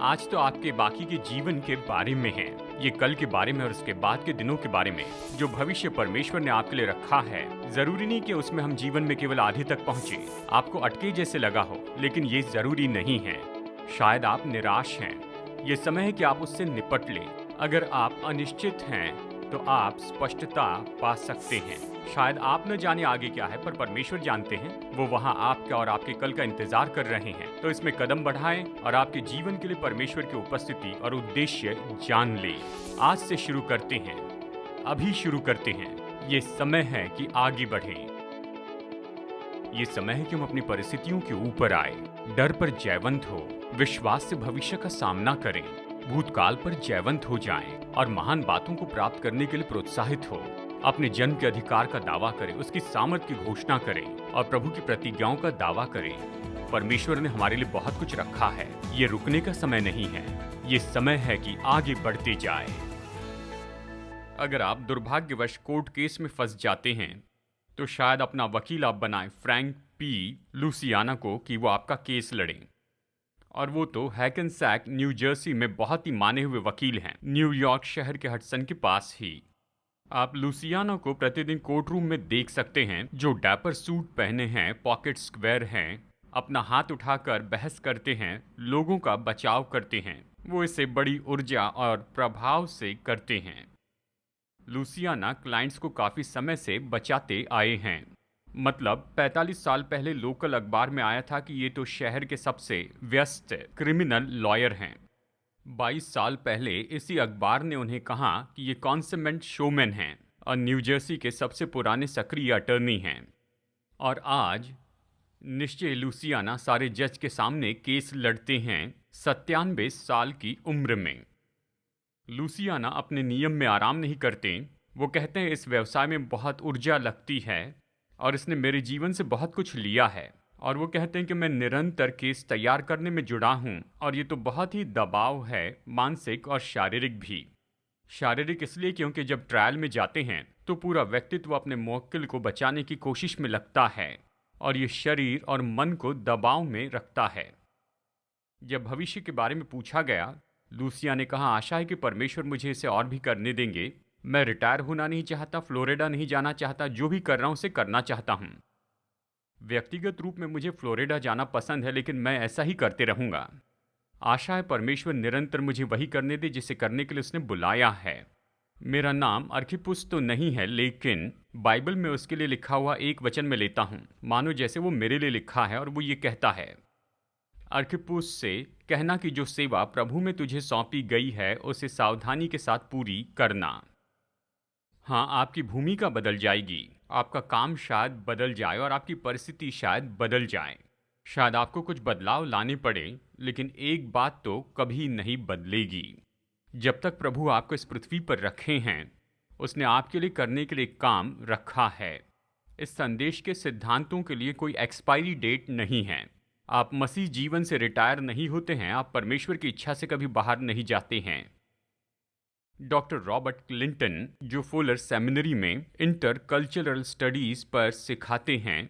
आज तो आपके बाकी के जीवन के बारे में है। ये कल के बारे में और उसके बाद के दिनों के बारे में, जो भविष्य परमेश्वर ने आपके लिए रखा है। जरूरी नहीं कि उसमें हम जीवन में केवल आधे तक पहुंचे। आपको अटके जैसे लगा हो, लेकिन ये जरूरी नहीं है। शायद आप निराश हैं। ये समय है कि आप उससे निपट लें। अगर आप अनिश्चित हैं, तो आप स्पष्टता पा सकते हैं। शायद आप न जाने आगे क्या है, पर परमेश्वर जानते हैं। वो वहाँ आपका और आपके कल का इंतजार कर रहे हैं। तो इसमें कदम बढ़ाएं और आपके जीवन के लिए परमेश्वर की उपस्थिति और उद्देश्य जान लें। आज से शुरू करते हैं, अभी शुरू करते हैं। ये समय है कि आगे बढ़ें। ये समय है कि हम अपनी परिस्थितियों के ऊपर आए, डर पर जयवंत हो, विश्वास से भविष्य का सामना करें, भूतकाल पर जयवंत हो जाएं और महान बातों को प्राप्त करने के लिए प्रोत्साहित हो। अपने जन्म के अधिकार का दावा करें, उसकी सामर्थ्य की घोषणा करें और प्रभु की प्रतिज्ञाओं का दावा करें। परमेश्वर ने हमारे लिए बहुत कुछ रखा है। ये रुकने का समय नहीं है। ये समय है कि आगे बढ़ते जाए। अगर आप दुर्भाग्यवश कोर्ट केस में फंस जाते हैं, तो शायद अपना वकील आप बनाएं फ्रैंक पी लुसियाना को कि वो आपका केस लड़ें। और वो तो हैकेनसैक न्यू जर्सी में बहुत ही माने हुए वकील हैं, न्यूयॉर्क शहर के हडसन के पास ही। आप लुसियाना को प्रतिदिन कोर्ट रूम में देख सकते हैं, जो डैपर सूट पहने हैं, पॉकेट स्क्वायर हैं, अपना हाथ उठाकर बहस करते हैं, लोगों का बचाव करते हैं। वो इसे बड़ी ऊर्जा और प्रभाव से करते हैं। लुसियाना क्लाइंट्स को काफी समय से बचाते आए हैं। मतलब 45 साल पहले लोकल अखबार में आया था कि ये तो शहर के सबसे व्यस्त क्रिमिनल लॉयर हैं। 22 साल पहले इसी अखबार ने उन्हें कहा कि ये कॉन्समेंट शोमैन हैं और न्यू जर्सी के सबसे पुराने सक्रिय अटर्नी हैं। और आज निश्चय लुसियाना सारे जज के सामने केस लड़ते हैं 97 साल की उम्र में। लुसियाना अपने नियम में आराम नहीं करते। वो कहते हैं इस व्यवसाय में बहुत ऊर्जा लगती है और इसने मेरे जीवन से बहुत कुछ लिया है। और वो कहते हैं कि मैं निरंतर केस तैयार करने में जुड़ा हूँ और ये तो बहुत ही दबाव है, मानसिक और शारीरिक भी। शारीरिक इसलिए क्योंकि जब ट्रायल में जाते हैं तो पूरा व्यक्तित्व अपने मुवक्किल को बचाने की कोशिश में लगता है और ये शरीर और मन को दबाव में रखता है। जब भविष्य के बारे में पूछा गया, लूसिया ने कहा, आशा है कि परमेश्वर मुझे इसे और भी करने देंगे। मैं रिटायर होना नहीं चाहता, फ्लोरिडा नहीं जाना चाहता, जो भी कर रहा हूं उसे करना चाहता हूं। व्यक्तिगत रूप में मुझे फ्लोरिडा जाना पसंद है, लेकिन मैं ऐसा ही करते रहूंगा। आशा है परमेश्वर निरंतर मुझे वही करने दे जिसे करने के लिए उसने बुलाया है। मेरा नाम अर्खिपुस तो नहीं है, लेकिन बाइबल में उसके लिए लिखा हुआ एक वचन में लेता हूं, मानो जैसे वो मेरे लिए लिखा है, और वो ये कहता है, अर्खिपुस से कहना कि जो सेवा प्रभु में तुझे सौंपी गई है उसे सावधानी के साथ पूरी करना। हाँ, आपकी भूमिका बदल जाएगी, आपका काम शायद बदल जाए और आपकी परिस्थिति शायद बदल जाए। शायद आपको कुछ बदलाव लाने पड़े, लेकिन एक बात तो कभी नहीं बदलेगी। जब तक प्रभु आपको इस पृथ्वी पर रखे हैं, उसने आपके लिए करने के लिए काम रखा है। इस संदेश के सिद्धांतों के लिए कोई एक्सपायरी डेट नहीं है। आप मसीह जीवन से रिटायर नहीं होते हैं, आप परमेश्वर की इच्छा से कभी बाहर नहीं जाते हैं। डॉक्टर रॉबर्ट क्लिंटन, जो फुलर सेमिनरी में इंटर कल्चरल स्टडीज पर सिखाते हैं,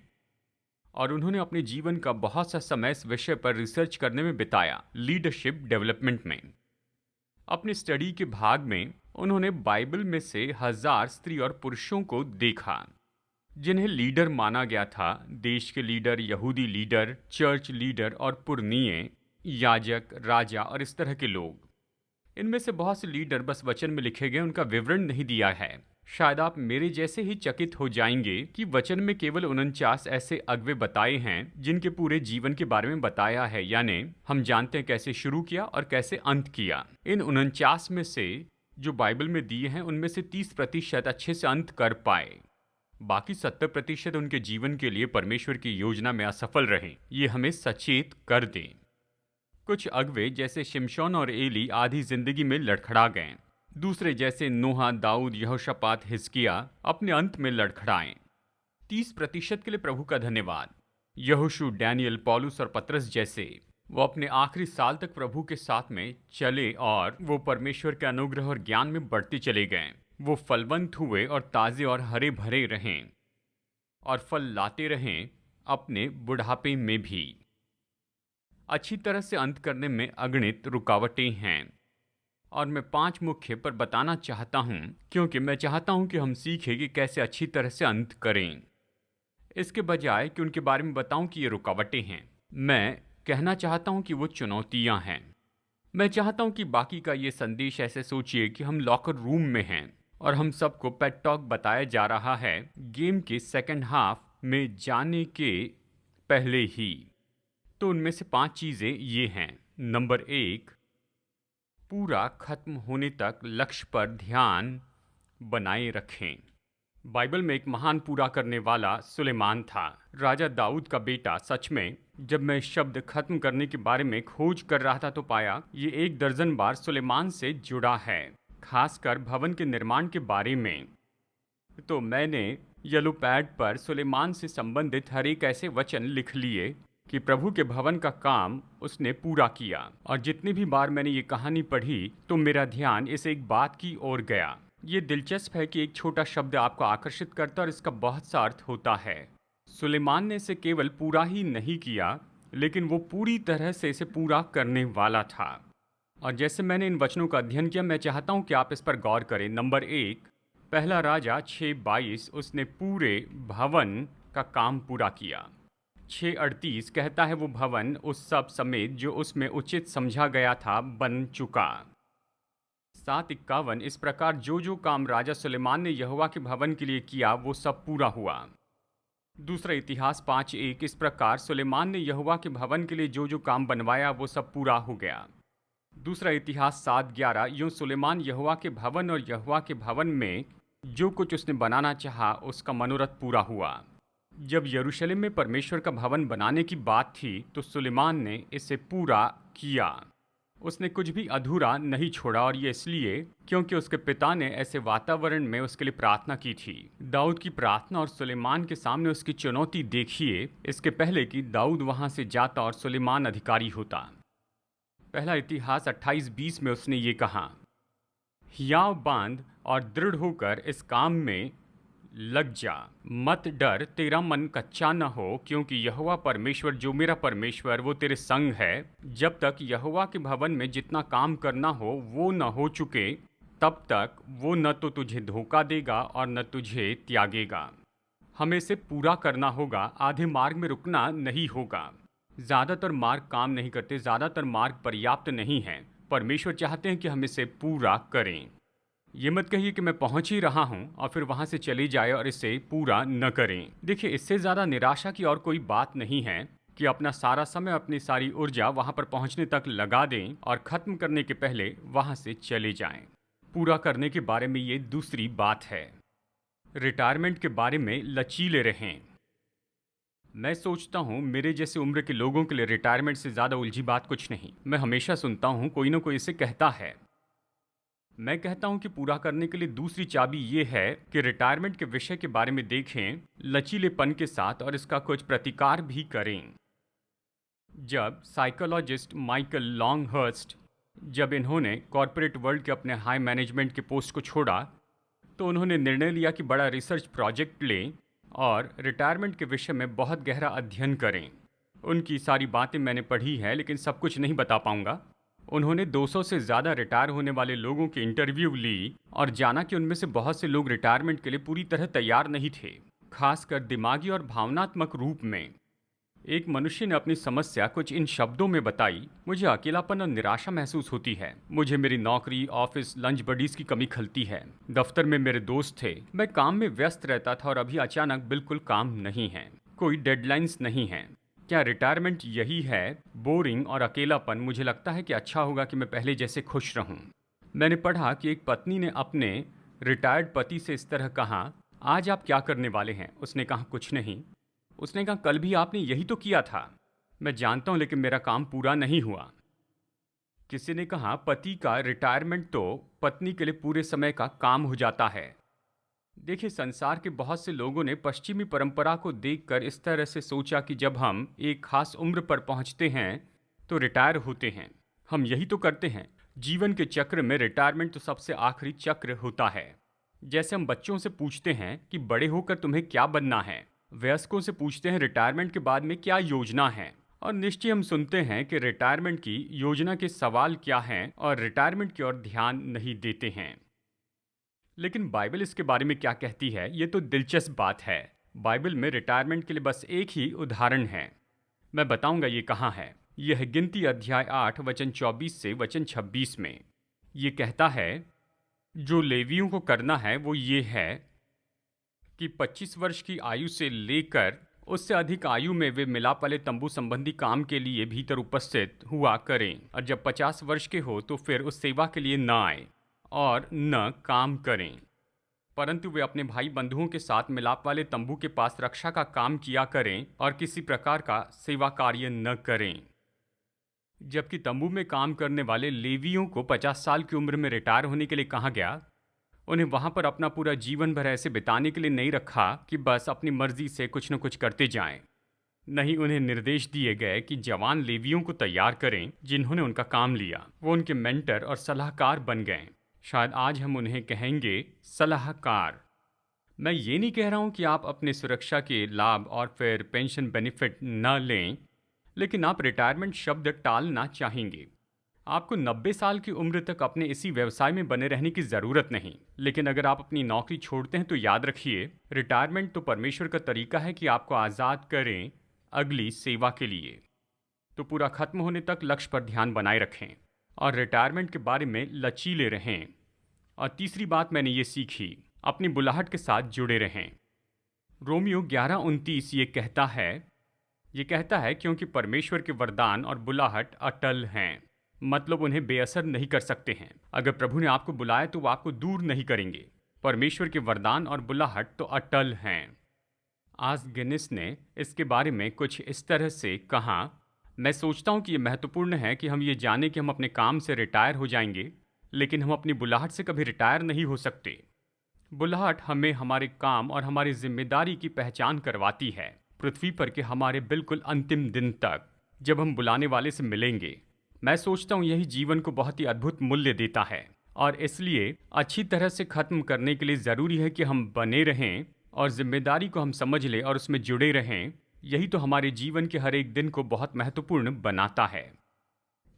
और उन्होंने अपने जीवन का बहुत सा समय इस विषय पर रिसर्च करने में बिताया, लीडरशिप डेवलपमेंट में। अपने स्टडी के भाग में उन्होंने बाइबल में से 1000 स्त्री और पुरुषों को देखा जिन्हें लीडर माना गया था। देश के लीडर, यहूदी लीडर, चर्च लीडर और पुरनीय, याजक, राजा और इस तरह के लोग। इनमें से बहुत से लीडर बस वचन में लिखे गए, उनका विवरण नहीं दिया है। शायद आप मेरे जैसे ही चकित हो जाएंगे कि वचन में केवल 49 ऐसे अगवे बताए हैं जिनके पूरे जीवन के बारे में बताया है, यानी हम जानते हैं कैसे शुरू किया और कैसे अंत किया। इन 49 में से जो बाइबल में दिए हैं, उनमें से 30% अच्छे से अंत कर पाए। बाकी 70% उनके जीवन के लिए परमेश्वर की योजना में असफल रहे। ये हमें सचेत कर दें। कुछ अगवे जैसे शिमशोन और एली आधी जिंदगी में लड़खड़ा गए। दूसरे जैसे नोहा, दाऊद, यहोशापात, हिजकिया अपने अंत में लड़खड़ाएं। 30% के लिए प्रभु का धन्यवाद। यहोशू, डैनियल, पौलुस और पतरस जैसे वो अपने आखिरी साल तक प्रभु के साथ में चले और वो परमेश्वर के अनुग्रह और ज्ञान में बढ़ते चले गए। वो फलवंत हुए और ताजे और हरे भरे रहें और फल लाते रहें अपने बुढ़ापे में भी। अच्छी तरह से अंत करने में अगणित रुकावटें हैं, और मैं 5 मुख्य पर बताना चाहता हूं, क्योंकि मैं चाहता हूं कि हम सीखें कि कैसे अच्छी तरह से अंत करें। इसके बजाय कि उनके बारे में बताऊं कि ये रुकावटें हैं, मैं कहना चाहता हूं कि वो चुनौतियां हैं। मैं चाहता हूं कि बाकी का ये संदेश ऐसे सोचिए कि हम लॉकर रूम में हैं और हम सबको पेट टॉक बताया जा रहा है गेम के सेकंड हाफ में जाने के पहले ही। तो उनमें से 5 चीजें ये हैं। नंबर 1, पूरा खत्म होने तक लक्ष्य पर ध्यान बनाए रखें। बाइबल में एक महान पूरा करने वाला सुलेमान था, राजा दाऊद का बेटा। सच में जब मैं शब्द खत्म करने के बारे में खोज कर रहा था तो पाया ये 1 दर्जन बार सुलेमान से जुड़ा है, खासकर भवन के निर्माण के बारे में। तो मैंने येलो पैड पर सुलेमान से संबंधित हर एक ऐसे वचन लिख लिए कि प्रभु के भवन का काम उसने पूरा किया। और जितनी भी बार मैंने ये कहानी पढ़ी तो मेरा ध्यान इस एक बात की ओर गया। ये दिलचस्प है कि एक छोटा शब्द आपको आकर्षित करता है और इसका बहुत सा अर्थ होता है। सुलेमान ने इसे केवल पूरा ही नहीं किया, लेकिन वो पूरी तरह से इसे पूरा करने वाला था। और जैसे मैंने इन वचनों का अध्ययन किया, मैं चाहता हूं कि आप इस पर गौर करें। नंबर 1, पहला राजा 6:22, उसने पूरे भवन का काम पूरा किया। 6:38 कहता है वो भवन उस सब समेत जो उसमें उचित समझा गया था बन चुका। 7:51 इस प्रकार जो काम राजा सुलेमान ने यहोवा के भवन के लिए किया वो सब पूरा हुआ। दूसरा इतिहास 5:1 इस प्रकार सुलेमान ने यहोवा के भवन के लिए जो काम बनवाया वो सब पूरा हो गया। दूसरा इतिहास 7:11 यूं सुलेमान यहोवा के भवन और यहोवा के भवन में जो कुछ उसने बनाना चाहा उसका मनोरथ पूरा हुआ। जब यरूशलेम में परमेश्वर का भवन बनाने की बात थी तो सुलेमान ने इसे पूरा किया। उसने कुछ भी अधूरा नहीं छोड़ा, और ये इसलिए क्योंकि उसके पिता ने ऐसे वातावरण में उसके लिए प्रार्थना की थी। दाऊद की प्रार्थना और सुलेमान के सामने उसकी चुनौती देखिए, इसके पहले कि दाऊद वहां से जाता और सुलेमान अधिकारी होता। पहला इतिहास 28:20 में उसने ये कहा, हियाव बांध और दृढ़ होकर इस काम में लग जा, मत डर, तेरा मन कच्चा न हो, क्योंकि यहोवा परमेश्वर जो मेरा परमेश्वर वो तेरे संग है। जब तक यहोवा के भवन में जितना काम करना हो वो न हो चुके तब तक वो न तो तुझे धोखा देगा और न तुझे त्यागेगा। हमें इसे पूरा करना होगा, आधे मार्ग में रुकना नहीं होगा। ज़्यादातर मार्ग काम नहीं करते, ज़्यादातर मार्ग पर्याप्त नहीं हैं। परमेश्वर चाहते हैं कि हम इसे पूरा करें। ये मत कहिए कि मैं पहुंच ही रहा हूं और फिर वहां से चले जाए और इसे पूरा न करें। देखिए, इससे ज़्यादा निराशा की और कोई बात नहीं है कि अपना सारा समय, अपनी सारी ऊर्जा वहां पर पहुंचने तक लगा दें और ख़त्म करने के पहले वहां से चले जाएं। पूरा करने के बारे में ये दूसरी बात है। रिटायरमेंट के बारे में लचीले रहें। मैं सोचता हूँ मेरे जैसे उम्र के लोगों के लिए रिटायरमेंट से ज़्यादा उलझी बात कुछ नहीं। मैं हमेशा सुनता हूँ कोई ना कोई इसे कहता है। मैं कहता हूं कि पूरा करने के लिए दूसरी चाबी ये है कि रिटायरमेंट के विषय के बारे में देखें लचीलेपन के साथ और इसका कुछ प्रतिकार भी करें। जब साइकोलॉजिस्ट माइकल लॉन्गहर्स्ट, जब इन्होंने कॉरपोरेट वर्ल्ड के अपने हाई मैनेजमेंट के पोस्ट को छोड़ा तो उन्होंने निर्णय लिया कि बड़ा रिसर्च प्रोजेक्ट लें और रिटायरमेंट के विषय में बहुत गहरा अध्ययन करें। उनकी सारी बातें मैंने पढ़ी है, लेकिन सब कुछ नहीं बता पाऊंगा। उन्होंने 200 से ज़्यादा रिटायर होने वाले लोगों की इंटरव्यू ली और जाना कि उनमें से बहुत से लोग रिटायरमेंट के लिए पूरी तरह तैयार नहीं थे, खासकर दिमागी और भावनात्मक रूप में। एक मनुष्य ने अपनी समस्या कुछ इन शब्दों में बताई, मुझे अकेलापन और निराशा महसूस होती है। मुझे मेरी नौकरी, ऑफिस, लंच बडीज की कमी खलती है। दफ्तर में मेरे दोस्त थे, मैं काम में व्यस्त रहता था और अभी अचानक बिल्कुल काम नहीं है, कोई डेडलाइंस नहीं है। क्या रिटायरमेंट यही है? बोरिंग और अकेलापन। मुझे लगता है कि अच्छा होगा कि मैं पहले जैसे खुश रहूं। मैंने पढ़ा कि एक पत्नी ने अपने रिटायर्ड पति से इस तरह कहा, आज आप क्या करने वाले हैं? उसने कहा, कुछ नहीं। उसने कहा, कल भी आपने यही तो किया था। मैं जानता हूं, लेकिन मेरा काम पूरा नहीं हुआ। किसी ने कहा, पति का रिटायरमेंट तो पत्नी के लिए पूरे समय का काम हो जाता है। देखिए, संसार के बहुत से लोगों ने पश्चिमी परंपरा को देखकर इस तरह से सोचा कि जब हम एक खास उम्र पर पहुंचते हैं तो रिटायर होते हैं। हम यही तो करते हैं। जीवन के चक्र में रिटायरमेंट तो सबसे आखिरी चक्र होता है। जैसे हम बच्चों से पूछते हैं कि बड़े होकर तुम्हें क्या बनना है, वयस्कों से पूछते हैं रिटायरमेंट के बाद में क्या योजना है, और निश्चय हम सुनते हैं कि रिटायरमेंट की योजना के सवाल क्या हैं और रिटायरमेंट की ओर ध्यान नहीं देते हैं। लेकिन बाइबल इसके बारे में क्या कहती है, ये तो दिलचस्प बात है। बाइबल में रिटायरमेंट के लिए बस एक ही उदाहरण है। मैं बताऊंगा ये कहाँ है। यह है गिनती अध्याय 8 वचन 24 से वचन 26 में। ये कहता है, जो लेवियों को करना है वो ये है कि 25 वर्ष की आयु से लेकर उससे अधिक आयु में वे मिलाप वाले तंबू संबंधी काम के लिए भीतर उपस्थित हुआ करें, और जब 50 वर्ष के हो तो फिर उस सेवा के लिए न आए और न काम करें, परंतु वे अपने भाई बंधुओं के साथ मिलाप वाले तंबू के पास रक्षा का काम किया करें और किसी प्रकार का सेवा कार्य न करें। जबकि तंबू में काम करने वाले लेवियों को 50 साल की उम्र में रिटायर होने के लिए कहा गया, उन्हें वहां पर अपना पूरा जीवन भर ऐसे बिताने के लिए नहीं रखा कि बस अपनी मर्जी से कुछ न कुछ करते जाएं। नहीं, उन्हें निर्देश दिए गए कि जवान लेवियों को तैयार करें जिन्होंने उनका काम लिया। वो उनके मेंटर और सलाहकार बन गए। शायद आज हम उन्हें कहेंगे सलाहकार। मैं ये नहीं कह रहा हूं कि आप अपने सुरक्षा के लाभ और फिर पेंशन बेनिफिट न लें, लेकिन आप रिटायरमेंट शब्द टालना चाहेंगे। आपको 90 साल की उम्र तक अपने इसी व्यवसाय में बने रहने की ज़रूरत नहीं। लेकिन अगर आप अपनी नौकरी छोड़ते हैं तो याद रखिए, रिटायरमेंट तो परमेश्वर का तरीका है कि आपको आज़ाद करें अगली सेवा के लिए। तो पूरा खत्म होने तक लक्ष्य पर ध्यान बनाए रखें और रिटायरमेंट के बारे में लचीले रहें। और तीसरी बात मैंने ये सीखी, अपनी बुलाहट के साथ जुड़े रहें। रोमियो 11:29 ये कहता है क्योंकि परमेश्वर के वरदान और बुलाहट अटल हैं, मतलब उन्हें बेअसर नहीं कर सकते हैं। अगर प्रभु ने आपको बुलाया तो वो आपको दूर नहीं करेंगे। परमेश्वर के वरदान और बुलाहट तो अटल हैं। आज गिनिस ने इसके बारे में कुछ इस तरह से कहा, मैं सोचता हूँ कि ये महत्वपूर्ण है कि हम ये जानें कि हम अपने काम से रिटायर हो जाएंगे, लेकिन हम अपनी बुलाहट से कभी रिटायर नहीं हो सकते। बुलाहट हमें हमारे काम और हमारी जिम्मेदारी की पहचान करवाती है, पृथ्वी पर के हमारे बिल्कुल अंतिम दिन तक, जब हम बुलाने वाले से मिलेंगे। मैं सोचता हूँ यही जीवन को बहुत ही अद्भुत मूल्य देता है, और इसलिए अच्छी तरह से खत्म करने के लिए ज़रूरी है कि हम बने रहें और जिम्मेदारी को हम समझ लें और उसमें जुड़े रहें। यही तो हमारे जीवन के हर एक दिन को बहुत महत्वपूर्ण बनाता है।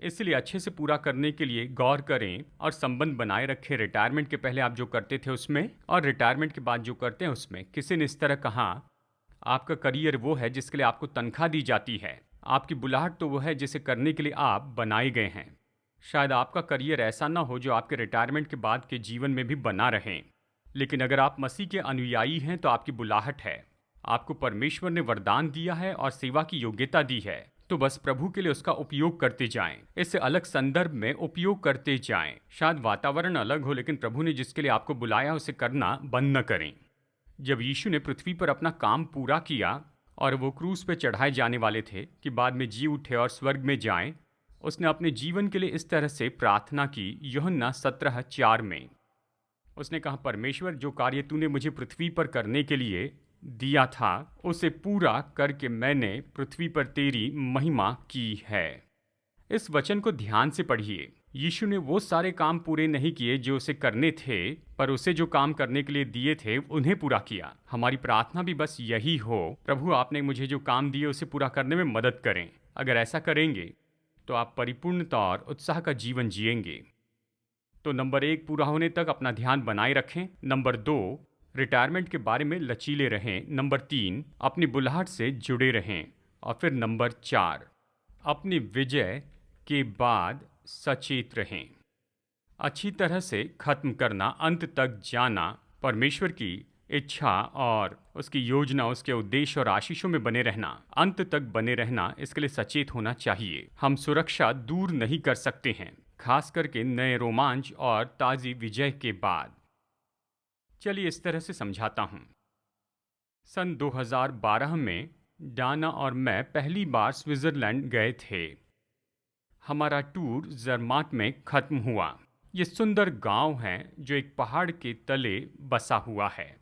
इसलिए अच्छे से पूरा करने के लिए गौर करें और संबंध बनाए रखें। रिटायरमेंट के पहले आप जो करते थे उसमें और रिटायरमेंट के बाद जो करते हैं उसमें। किसी ने इस तरह कहा, आपका करियर वो है जिसके लिए आपको तनख्वाह दी जाती है, आपकी बुलाहट तो वो है जिसे करने के लिए आप बनाए गए हैं। शायद आपका करियर ऐसा ना हो जो आपके रिटायरमेंट के बाद के जीवन में भी बना रहे, लेकिन अगर आप मसीह के अनुयायी हैं तो आपकी बुलाहट है। आपको परमेश्वर ने वरदान दिया है और सेवा की योग्यता दी है, तो बस प्रभु के लिए उसका उपयोग करते जाएं। इसे अलग संदर्भ में उपयोग करते जाएं। शायद वातावरण अलग हो, लेकिन प्रभु ने जिसके लिए आपको बुलाया उसे करना बंद न करें। जब यीशु ने पृथ्वी पर अपना काम पूरा किया और वो क्रूस पे चढ़ाए जाने वाले थे कि बाद में जी उठे और स्वर्ग में जाएं, उसने अपने जीवन के लिए इस तरह से प्रार्थना की। यूहन्ना 17:4 में उसने कहा, परमेश्वर, जो कार्य तूने मुझे पृथ्वी पर करने के लिए दिया था उसे पूरा करके मैंने पृथ्वी पर तेरी महिमा की है। इस वचन को ध्यान से पढ़िए। यीशु ने वो सारे काम पूरे नहीं किए जो उसे करने थे, पर उसे जो काम करने के लिए दिए थे उन्हें पूरा किया। हमारी प्रार्थना भी बस यही हो, प्रभु आपने मुझे जो काम दिए उसे पूरा करने में मदद करें। अगर ऐसा करेंगे तो आप परिपूर्णता और उत्साह का जीवन जिएंगे। तो नंबर 1, पूरा होने तक अपना ध्यान बनाए रखें। नंबर 2, रिटायरमेंट के बारे में लचीले रहें। नंबर 3, अपनी बुलाहट से जुड़े रहें। और फिर नंबर 4, अपनी विजय के बाद सचेत रहें। अच्छी तरह से खत्म करना, अंत तक जाना, परमेश्वर की इच्छा और उसकी योजना, उसके उद्देश्य और आशीषों में बने रहना, अंत तक बने रहना, इसके लिए सचेत होना चाहिए। हम सुरक्षा दूर नहीं कर सकते हैं, खास करके नए रोमांच और ताज़ी विजय के बाद। चलिए इस तरह से समझाता हूँ। सन 2012 में डाना और मैं पहली बार स्विट्ज़रलैंड गए थे। हमारा टूर ज़रमाट में ख़त्म हुआ। ये सुंदर गांव है जो एक पहाड़ के तले बसा हुआ है।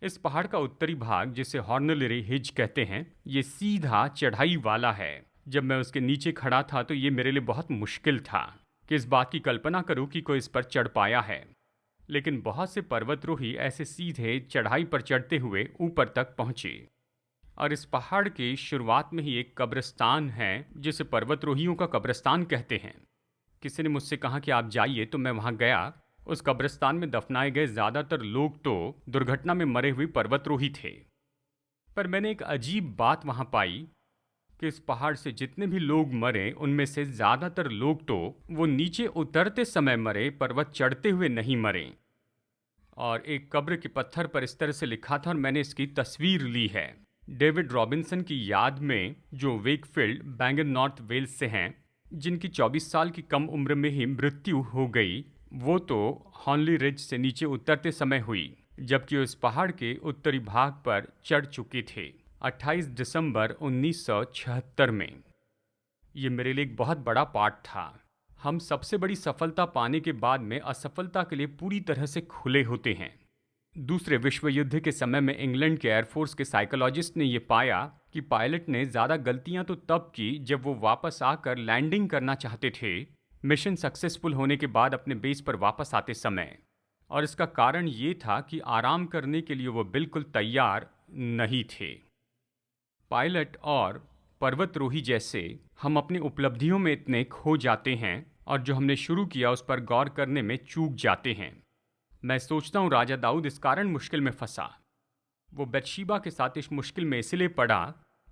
इस पहाड़ का उत्तरी भाग, जिसे हॉर्नलरी हिज कहते हैं, ये सीधा चढ़ाई वाला है। जब मैं उसके नीचे खड़ा था तो ये मेरे लिए बहुत मुश्किल था कि इस बात की कल्पना करूं कि कोई इस पर चढ़ पाया है। लेकिन बहुत से पर्वतारोही ऐसे सीधे चढ़ाई पर चढ़ते हुए ऊपर तक पहुंचे। और इस पहाड़ के शुरुआत में ही एक कब्रिस्तान है जिसे पर्वतरोहियों का कब्रिस्तान कहते हैं। किसी ने मुझसे कहा कि आप जाइए, तो मैं वहां गया। उस कब्रिस्तान में दफनाए गए ज्यादातर लोग तो दुर्घटना में मरे हुए पर्वतरोही थे। पर मैंने एक अजीब बात वहां पाई कि इस पहाड़ से जितने भी लोग मरे उनमें से ज्यादातर लोग तो वो नीचे उतरते समय मरे, पर्वत चढ़ते हुए नहीं मरे। और एक कब्र के पत्थर पर इस तरह से लिखा था, और मैंने इसकी तस्वीर ली है। डेविड रॉबिन्सन की याद में, जो वेकफील्ड, बैंगन, नॉर्थ वेल्स से हैं, जिनकी 24 साल की कम उम्र में ही मृत्यु हो गई। वो तो हॉर्नली रिज से नीचे उतरते समय हुई, जबकि वो इस पहाड़ के उत्तरी भाग पर चढ़ चुके थे 28 दिसंबर 1976 में। ये मेरे लिए एक बहुत बड़ा पाठ था। हम सबसे बड़ी सफलता पाने के बाद में असफलता के लिए पूरी तरह से खुले होते हैं। दूसरे विश्व युद्ध के समय में इंग्लैंड के एयरफोर्स के साइकोलॉजिस्ट ने यह पाया कि पायलट ने ज़्यादा गलतियां तो तब की जब वो वापस आकर लैंडिंग करना चाहते थे, मिशन सक्सेसफुल होने के बाद अपने बेस पर वापस आते समय। और इसका कारण ये था कि आराम करने के लिए वो बिल्कुल तैयार नहीं थे। पायलट और पर्वतरोही जैसे हम अपनी उपलब्धियों में इतने खो जाते हैं और जो हमने शुरू किया उस पर गौर करने में चूक जाते हैं। मैं सोचता हूँ राजा दाऊद इस कारण मुश्किल में फंसा। वो बत्शेबा के साथ इस मुश्किल में इसलिए पड़ा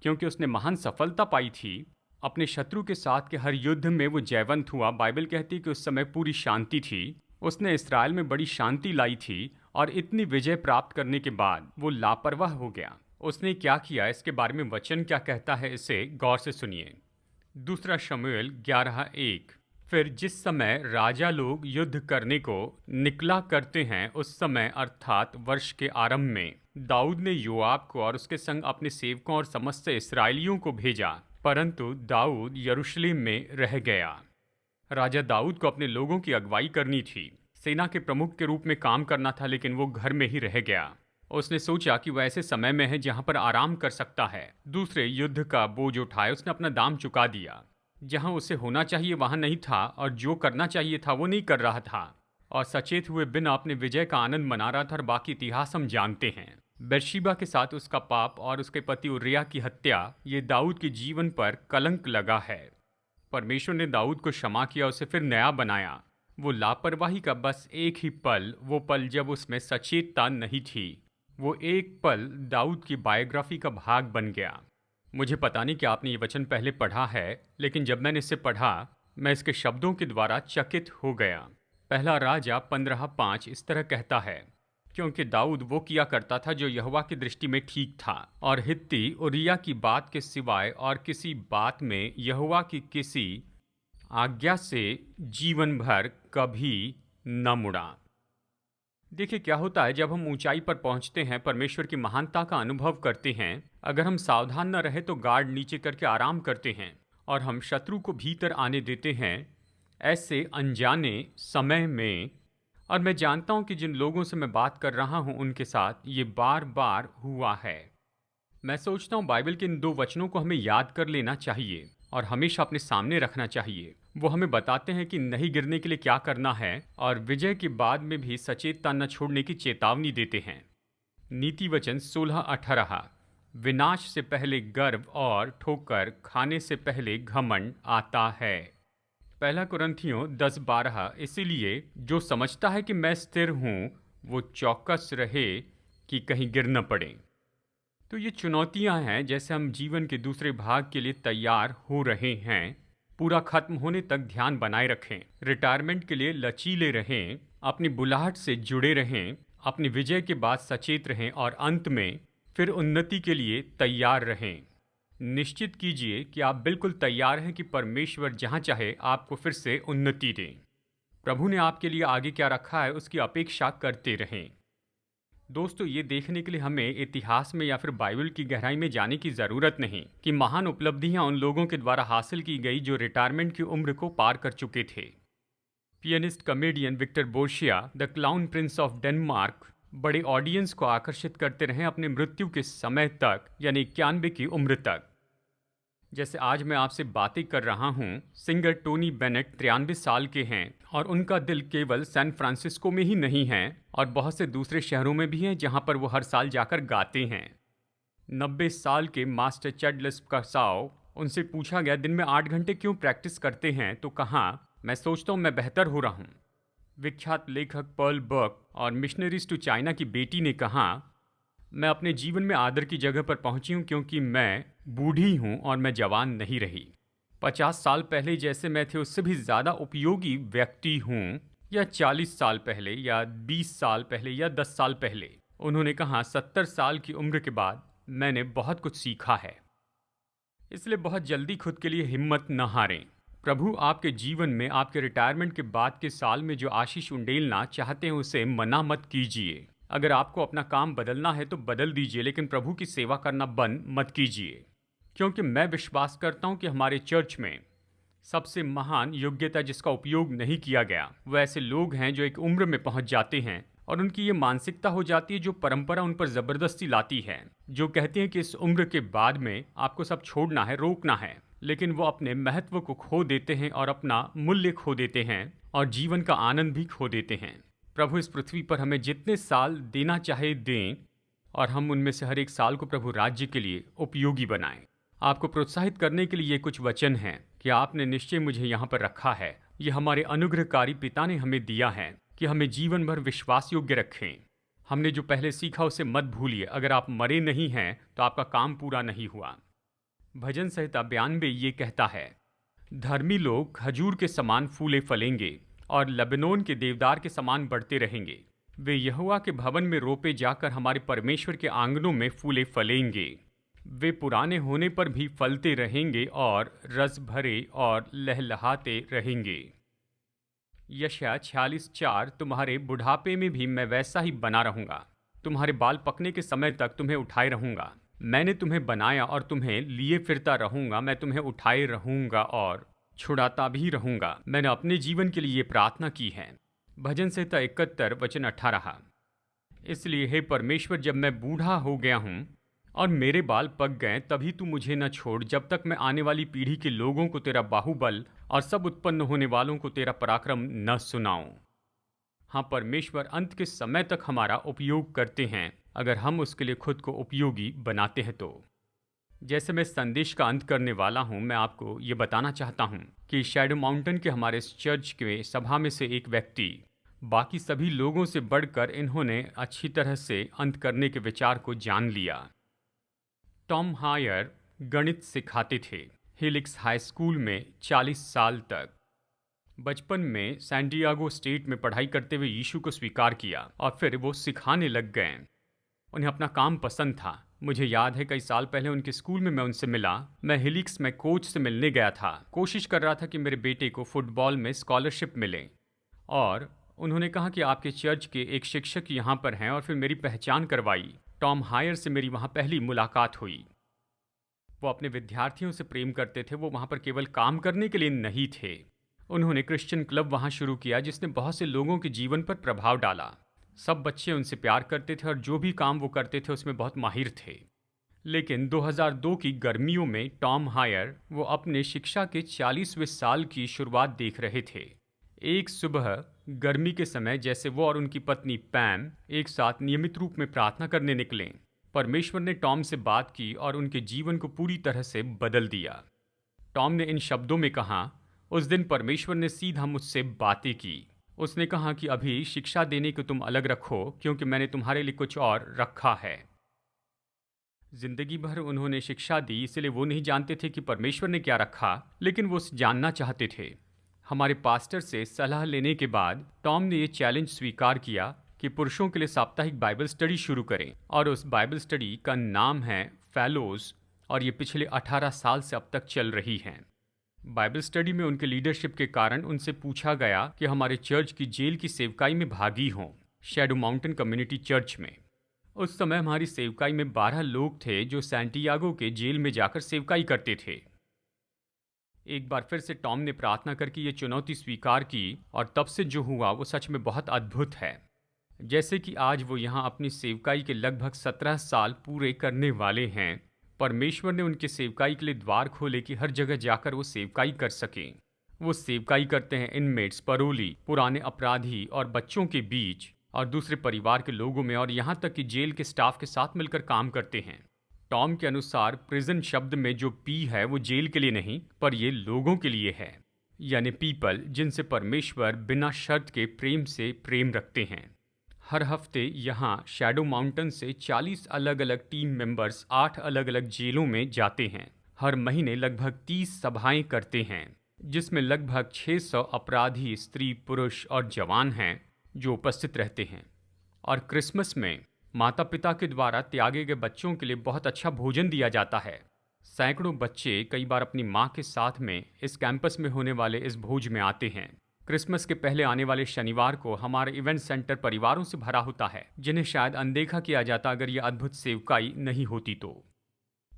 क्योंकि उसने महान सफलता पाई थी। अपने शत्रु के साथ के हर युद्ध में वो जयवंत हुआ। बाइबल कहती है कि उस समय पूरी शांति थी। उसने इस्राएल में बड़ी शांति लाई थी और इतनी विजय प्राप्त करने के बाद वो लापरवाह हो गया। उसने क्या किया, इसके बारे में वचन क्या कहता है, इसे गौर से सुनिए। दूसरा शमूएल 11:1। फिर जिस समय राजा लोग युद्ध करने को निकला करते हैं, उस समय अर्थात वर्ष के आरंभ में दाऊद ने योआब को और उसके संग अपने सेवकों और समस्त इस्राएलियों को भेजा, परंतु दाऊद यरूशलेम में रह गया। राजा दाऊद को अपने लोगों की अगुवाई करनी थी, सेना के प्रमुख के रूप में काम करना था, लेकिन वो घर में ही रह गया। उसने सोचा कि वह ऐसे समय में है जहां पर आराम कर सकता है। दूसरे युद्ध का बोझ उठाए उसने अपना दाम चुका दिया। जहां उसे होना चाहिए वहां नहीं था, और जो करना चाहिए था वो नहीं कर रहा था, और सचेत हुए बिना अपने विजय का आनंद मना रहा था। और बाकी इतिहास हम जानते हैं। बत्शेबा के साथ उसका पाप और उसके पति उरिय्याह की हत्या, ये दाऊद के जीवन पर कलंक लगा है। परमेश्वर ने दाऊद को क्षमा किया, उसे फिर नया बनाया। वो लापरवाही का बस एक ही पल, वो पल जब उसमें सचेतता नहीं थी, वो एक पल दाऊद की बायोग्राफी का भाग बन गया। मुझे पता नहीं कि आपने ये वचन पहले पढ़ा है, लेकिन जब मैंने इसे पढ़ा, मैं इसके शब्दों के द्वारा चकित हो गया। पहला राजा 15:5 इस तरह कहता है, क्योंकि दाऊद वो किया करता था जो यहोवा की दृष्टि में ठीक था, और हित्ती उरिय्याह की बात के सिवाय और किसी बात में यहोवा की किसी आज्ञा से जीवन भर कभी न मुड़ा। देखिए क्या होता है जब हम ऊंचाई पर पहुंचते हैं, परमेश्वर की महानता का अनुभव करते हैं। अगर हम सावधान न रहे तो गार्ड नीचे करके आराम करते हैं और हम शत्रु को भीतर आने देते हैं, ऐसे अनजाने समय में। और मैं जानता हूं कि जिन लोगों से मैं बात कर रहा हूं उनके साथ ये बार बार हुआ है। मैं सोचता हूं बाइबल के इन 2 वचनों को हमें याद कर लेना चाहिए और हमेशा अपने सामने रखना चाहिए। वो हमें बताते हैं कि नहीं गिरने के लिए क्या करना है, और विजय के बाद में भी सचेतता न छोड़ने की चेतावनी देते हैं। नीति वचन 16:18। विनाश से पहले गर्व और ठोकर खाने से पहले घमंड आता है। पहला कुरिन्थियों 10:12। इसीलिए जो समझता है कि मैं स्थिर हूँ, वो चौकस रहे कि कहीं गिर न पड़े। तो ये चुनौतियां हैं, जैसे हम जीवन के दूसरे भाग के लिए तैयार हो रहे हैं। पूरा खत्म होने तक ध्यान बनाए रखें, रिटायरमेंट के लिए लचीले रहें, अपनी बुलाहट से जुड़े रहें, अपनी विजय के बाद सचेत रहें, और अंत में फिर उन्नति के लिए तैयार रहें। निश्चित कीजिए कि आप बिल्कुल तैयार हैं कि परमेश्वर जहां चाहे आपको फिर से उन्नति दें। प्रभु ने आपके लिए आगे क्या रखा है उसकी अपेक्षा करते रहें। दोस्तों, ये देखने के लिए हमें इतिहास में या फिर बाइबल की गहराई में जाने की ज़रूरत नहीं कि महान उपलब्धियां उन लोगों के द्वारा हासिल की गई जो रिटायरमेंट की उम्र को पार कर चुके थे। Pianist comedian Victor Borge, the clown prince of Denmark, बड़े ऑडियंस को आकर्षित करते रहे अपने मृत्यु के समय तक, यानी 91 की उम्र तक। जैसे आज मैं आपसे बातें कर रहा हूँ, सिंगर टोनी बेनेट 93 साल के हैं और उनका दिल केवल सैन फ्रांसिस्को में ही नहीं है और बहुत से दूसरे शहरों में भी है जहाँ पर वो हर साल जाकर गाते हैं। 90 साल के मास्टर चैडलस कसाओ, उनसे पूछा गया दिन में 8 घंटे क्यों प्रैक्टिस करते हैं, तो कहा मैं सोचता हूँ मैं बेहतर हो रहा हूँ। विख्यात लेखक पर्ल बर्क और मिशनरीज टू चाइना की बेटी ने कहा मैं अपने जीवन में आदर की जगह पर पहुंची हूँ क्योंकि मैं बूढ़ी हूँ और मैं जवान नहीं रही। 50 साल पहले जैसे मैं थे उससे भी ज़्यादा उपयोगी व्यक्ति हूँ, या 40 साल पहले या 20 साल पहले या 10 साल पहले। उन्होंने कहा 70 साल की उम्र के बाद मैंने बहुत कुछ सीखा है। इसलिए बहुत जल्दी खुद के लिए हिम्मत न हारें। प्रभु आपके जीवन में आपके रिटायरमेंट के बाद के साल में जो आशीष उंडेलना चाहते हैं उसे मना मत कीजिए। अगर आपको अपना काम बदलना है तो बदल दीजिए, लेकिन प्रभु की सेवा करना बंद मत कीजिए। क्योंकि मैं विश्वास करता हूं कि हमारे चर्च में सबसे महान योग्यता जिसका उपयोग नहीं किया गया वो ऐसे लोग हैं जो एक उम्र में पहुंच जाते हैं और उनकी ये मानसिकता हो जाती है जो परंपरा उन पर जबरदस्ती लाती है, जो कहते हैं कि इस उम्र के बाद में आपको सब छोड़ना है, रोकना है, लेकिन वो अपने महत्व को खो देते हैं और अपना मूल्य खो देते हैं और जीवन का आनंद भी खो देते हैं। प्रभु इस पृथ्वी पर हमें जितने साल देना चाहे दें और हम उनमें से हर एक साल को प्रभु राज्य के लिए उपयोगी बनाएं। आपको प्रोत्साहित करने के लिए ये कुछ वचन हैं कि आपने निश्चय मुझे यहाँ पर रखा है। ये हमारे अनुग्रहकारी पिता ने हमें दिया है कि हमें जीवन भर विश्वास योग्य रखें। हमने जो पहले सीखा उसे मत भूलिए। अगर आप मरे नहीं हैं तो आपका काम पूरा नहीं हुआ। भजन संहिता 92 ये कहता है, धर्मी लोग खजूर के समान फूले फलेंगे और लबनोन के देवदार के समान बढ़ते रहेंगे। वे यहोवा के भवन में रोपे जाकर हमारे परमेश्वर के आंगनों में फूले फलेंगे। वे पुराने होने पर भी फलते रहेंगे और रस भरे और लहलहाते रहेंगे। यशायाह 46:4, तुम्हारे बुढ़ापे में भी मैं वैसा ही बना रहूंगा, तुम्हारे बाल पकने के समय तक तुम्हें उठाए रहूंगा। मैंने तुम्हें बनाया और तुम्हें लिए फिरता रहूंगा, मैं तुम्हें उठाए रहूंगा और छुड़ाता भी रहूंगा। मैंने अपने जीवन के लिए ये प्रार्थना की है। भजन संहिता 71 वचन 18। इसलिए हे परमेश्वर, जब मैं बूढ़ा हो गया हूँ और मेरे बाल पक गए तभी तू मुझे न छोड़, जब तक मैं आने वाली पीढ़ी के लोगों को तेरा बाहुबल और सब उत्पन्न होने वालों को तेरा पराक्रम न सुनाऊं। हाँ, परमेश्वर अंत के समय तक हमारा उपयोग करते हैं अगर हम उसके लिए खुद को उपयोगी बनाते हैं तो। जैसे मैं संदेश का अंत करने वाला हूँ, मैं आपको ये बताना चाहता हूँ कि शैडो माउंटेन के हमारे चर्च के सभा में से एक व्यक्ति बाकी सभी लोगों से बढ़कर इन्होंने अच्छी तरह से अंत करने के विचार को जान लिया। टॉम हायर गणित सिखाते थे हेलिक्स हाई स्कूल में 40 साल तक। बचपन में सैन डिएगो स्टेट में पढ़ाई करते हुए यीशु को स्वीकार किया और फिर वो सिखाने लग गए। उन्हें अपना काम पसंद था। मुझे याद है कई साल पहले उनके स्कूल में मैं उनसे मिला। मैं हेलिक्स में कोच से मिलने गया था, कोशिश कर रहा था कि मेरे बेटे को फुटबॉल में स्कॉलरशिप मिले, और उन्होंने कहा कि आपके चर्च के एक शिक्षक यहाँ पर हैं, और फिर मेरी पहचान करवाई। टॉम हायर से मेरी वहाँ पहली मुलाकात हुई। वो अपने विद्यार्थियों से प्रेम करते थे, वो वहाँ पर केवल काम करने के लिए नहीं थे। उन्होंने क्रिश्चियन क्लब वहाँ शुरू किया जिसने बहुत से लोगों के जीवन पर प्रभाव डाला। सब बच्चे उनसे प्यार करते थे और जो भी काम वो करते थे उसमें बहुत माहिर थे। लेकिन 2002 की गर्मियों में टॉम हायर वो अपने शिक्षा के 40वें साल की शुरुआत देख रहे थे। एक सुबह गर्मी के समय जैसे वो और उनकी पत्नी पैम एक साथ नियमित रूप में प्रार्थना करने निकले, परमेश्वर ने टॉम से बात की और उनके जीवन को पूरी तरह से बदल दिया। टॉम ने इन शब्दों में कहा, उस दिन परमेश्वर ने सीधा मुझसे बातें की। उसने कहा कि अभी शिक्षा देने को तुम अलग रखो क्योंकि मैंने तुम्हारे लिए कुछ और रखा है। जिंदगी भर उन्होंने शिक्षा दी, इसलिए वो नहीं जानते थे कि परमेश्वर ने क्या रखा, लेकिन वो जानना चाहते थे। हमारे पास्टर से सलाह लेने के बाद टॉम ने ये चैलेंज स्वीकार किया कि पुरुषों के लिए साप्ताहिक बाइबल स्टडी शुरू करें, और उस बाइबल स्टडी का नाम है फेलोज, और ये पिछले 18 साल से अब तक चल रही है। बाइबल स्टडी में उनके लीडरशिप के कारण उनसे पूछा गया कि हमारे चर्च की जेल की सेवकाई में भागी हों, शैडो माउंटेन कम्युनिटी चर्च में। उस समय हमारी सेवकाई में 12 लोग थे जो सैंटियागो के जेल में जाकर सेवकाई करते थे। एक बार फिर से टॉम ने प्रार्थना करके ये चुनौती स्वीकार की, और तब से जो हुआ वो सच में बहुत अद्भुत है। जैसे कि आज वो यहाँ अपनी सेवकाई के लगभग 17 साल पूरे करने वाले हैं। परमेश्वर ने उनके सेवकाई के लिए द्वार खोले कि हर जगह जाकर वो सेवकाई कर सकें। वो सेवकाई करते हैं इनमेट्स, परोली, पुराने अपराधी और बच्चों के बीच, और दूसरे परिवार के लोगों में, और यहाँ तक कि जेल के स्टाफ के साथ मिलकर काम करते हैं। टॉम के अनुसार प्रिजन शब्द में जो पी है वो जेल के लिए नहीं, पर ये लोगों के लिए है, यानी पीपल, जिनसे परमेश्वर बिना शर्त के प्रेम से प्रेम रखते हैं। हर हफ्ते यहाँ शैडो माउंटेन से 40 अलग अलग टीम मेंबर्स 8 अलग अलग जेलों में जाते हैं। हर महीने लगभग 30 सभाएं करते हैं, जिसमें लगभग 600 अपराधी स्त्री, पुरुष और जवान हैं जो उपस्थित रहते हैं। और क्रिसमस में माता पिता के द्वारा त्यागे गए बच्चों के लिए बहुत अच्छा भोजन दिया जाता है। सैकड़ों बच्चे कई बार अपनी माँ के साथ में इस कैंपस में होने वाले इस भोज में आते हैं। क्रिसमस के पहले आने वाले शनिवार को हमारा इवेंट सेंटर परिवारों से भरा होता है, जिन्हें शायद अनदेखा किया जाता अगर यह अद्भुत सेवकाई नहीं होती तो।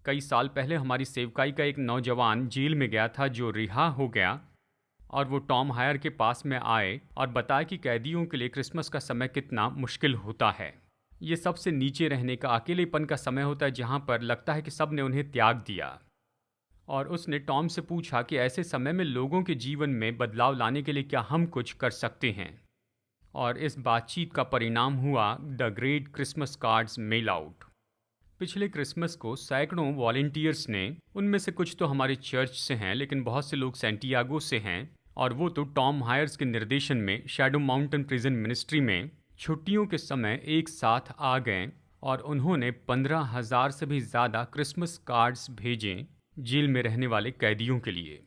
कई साल पहले हमारी सेवकाई का एक नौजवान जेल में गया था जो रिहा हो गया, और वो टॉम हायर के पास में आए और बताया कि कैदियों के लिए क्रिसमस का समय कितना मुश्किल होता है। ये सबसे नीचे रहने का, अकेलेपन का समय होता है जहाँ पर लगता है कि सब ने उन्हें त्याग दिया। और उसने टॉम से पूछा कि ऐसे समय में लोगों के जीवन में बदलाव लाने के लिए क्या हम कुछ कर सकते हैं। और इस बातचीत का परिणाम हुआ the great Christmas cards mail out. पिछले क्रिसमस को सैकड़ों वॉलंटियर्स ने, उनमें से कुछ तो हमारे चर्च से हैं लेकिन बहुत से लोग सैंटियागो से हैं, और वो तो टॉम हायर्स के निर्देशन में शैडो माउंटेन प्रिजन मिनिस्ट्री में छुट्टियों के समय एक साथ आ गए और उन्होंने 15,000 से भी ज़्यादा क्रिसमस कार्ड्स भेजे जेल में रहने वाले कैदियों के लिए।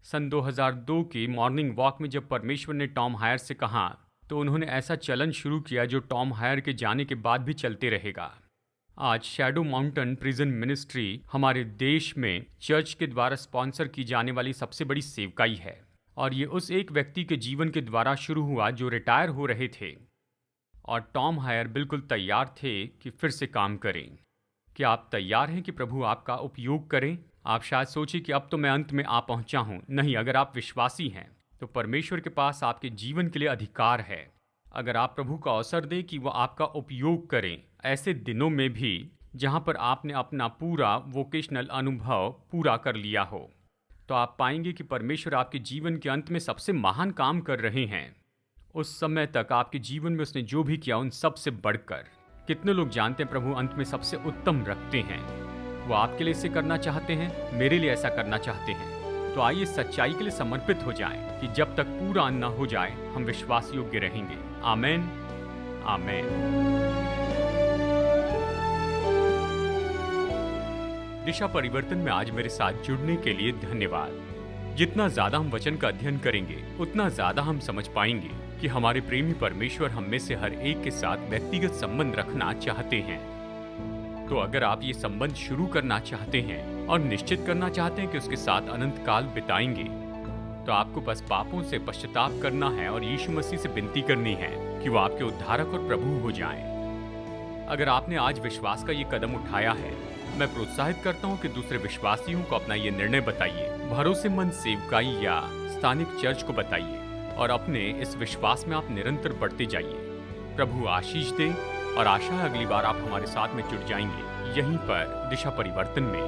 सन 2002 की मॉर्निंग वॉक में जब परमेश्वर ने टॉम हायर से कहा, तो उन्होंने ऐसा चलन शुरू किया जो टॉम हायर के जाने के बाद भी चलते रहेगा। आज शैडो माउंटेन प्रिजन मिनिस्ट्री हमारे देश में चर्च के द्वारा स्पॉन्सर की जाने वाली सबसे बड़ी सेवकाई है, और ये उस एक व्यक्ति के जीवन के द्वारा शुरू हुआ जो रिटायर हो रहे थे, और टॉम हायर बिल्कुल तैयार थे कि फिर से काम करें। क्या आप तैयार हैं कि प्रभु आपका उपयोग करें? आप शायद सोचें कि अब तो मैं अंत में आ पहुंचा हूं। नहीं, अगर आप विश्वासी हैं तो परमेश्वर के पास आपके जीवन के लिए अधिकार है। अगर आप प्रभु का अवसर दें कि वह आपका उपयोग करें ऐसे दिनों में भी जहां पर आपने अपना पूरा वोकेशनल अनुभव पूरा कर लिया हो, तो आप पाएंगे कि परमेश्वर आपके जीवन के अंत में सबसे महान काम कर रहे हैं। उस समय तक आपके जीवन में उसने जो भी किया उन सब से बढ़कर। कितने लोग जानते हैं प्रभु अंत में सबसे उत्तम रखते हैं। वो आपके लिए इसे करना चाहते हैं, मेरे लिए ऐसा करना चाहते हैं। तो आइए सच्चाई के लिए समर्पित हो जाएं कि जब तक पूरा न हो जाए हम विश्वास योग्य रहेंगे। आमेन, आमेन। दिशा परिवर्तन में आज मेरे साथ जुड़ने के लिए धन्यवाद। जितना ज्यादा हम वचन का अध्ययन करेंगे उतना ज्यादा हम समझ पाएंगे कि हमारे प्रेमी परमेश्वर हम में से हर एक के साथ व्यक्तिगत संबंध रखना चाहते हैं। तो अगर आप ये संबंध शुरू करना चाहते हैं और निश्चित करना चाहते हैं कि उसके साथ अनंत काल बिताएंगे, तो आपको बस पापों से पश्चाताप करना है और यीशु मसीह से विनती करनी है कि वो आपके उद्धारक और प्रभु हो जाएं। अगर आपने आज विश्वास का ये कदम उठाया है, मैं प्रोत्साहित करता हूँ कि दूसरे विश्वासियों को अपना ये निर्णय बताइए, भरोसेमंद सेवकाई या स्थानिक चर्च को बताइए, और अपने इस विश्वास में आप निरंतर बढ़ते जाइए। प्रभु आशीष दे, और आशा है अगली बार आप हमारे साथ में जुड़ जाएंगे यहीं पर दिशा परिवर्तन में।